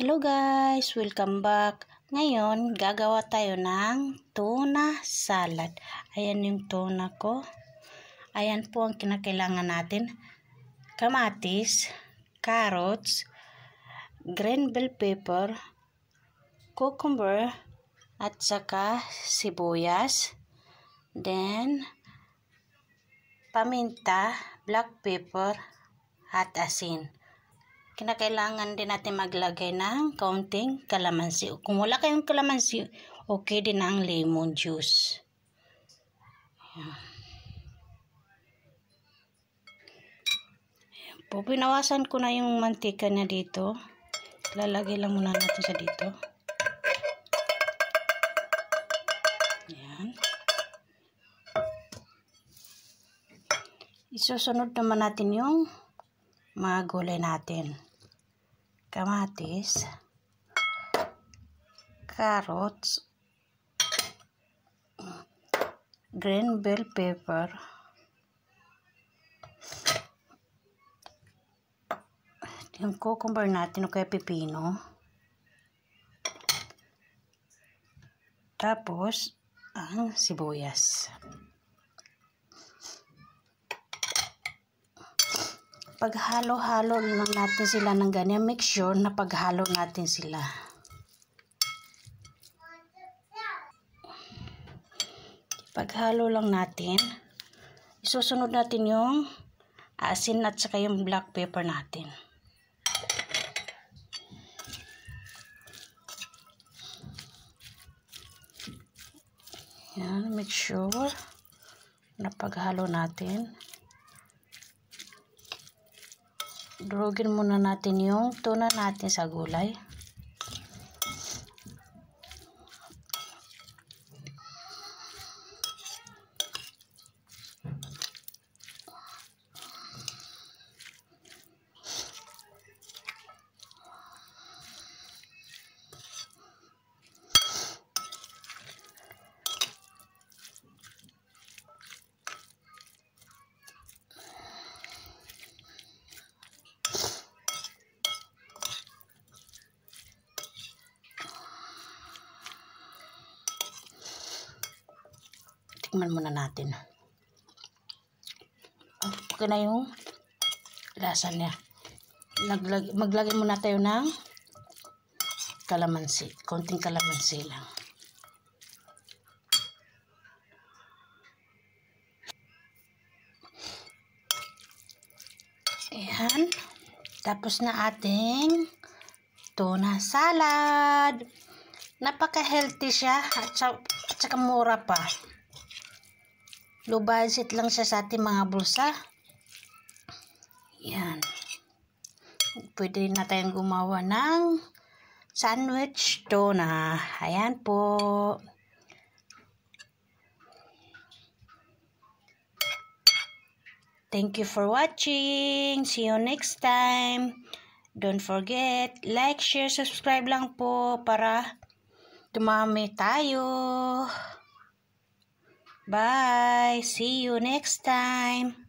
Hello guys! Welcome back! Ngayon, gagawa tayo ng tuna salad. Ayan yung tuna ko. Ayan po ang kinakailangan natin. Kamatis, carrots, green bell pepper, cucumber, at saka sibuyas. Then, paminta, black pepper, at asin. Kinakailangan din natin maglagay ng kaunting kalamansi. Kung wala kayong kalamansi, okay din ang lemon juice. Ayan. Ayan po, binawasan ko na yung mantika na dito. Lalagay lang muna natin sa dito. Ayan. Isusunod naman natin yung mga gulay natin. Kamatis, carrots, green bell pepper, yung cucumber natin o kaya pipino, tapos ang sibuyas. Paghalo-halo lang natin sila ng ganyan. Make sure na paghalo natin sila. Paghalo lang natin. Isusunod natin yung asin at saka yung black pepper natin. Yan, make sure na paghalo natin. Durugin muna natin yung tuna natin sa gulay. Tikman muna natin. Okay na yung lasa niya. Maglagay muna tayo ng kalamansi. Konting kalamansi lang. Ayan. Tapos na ating tuna salad. Napaka-healthy siya at saka mura pa. Low budget lang siya sa ating mga bulsa. Yan. Pwede na tayong gumawa ng sandwich tuna. Ayan po. Thank you for watching. See you next time. Don't forget, like, share, subscribe lang po para dumami tayo. Bye. See you next time.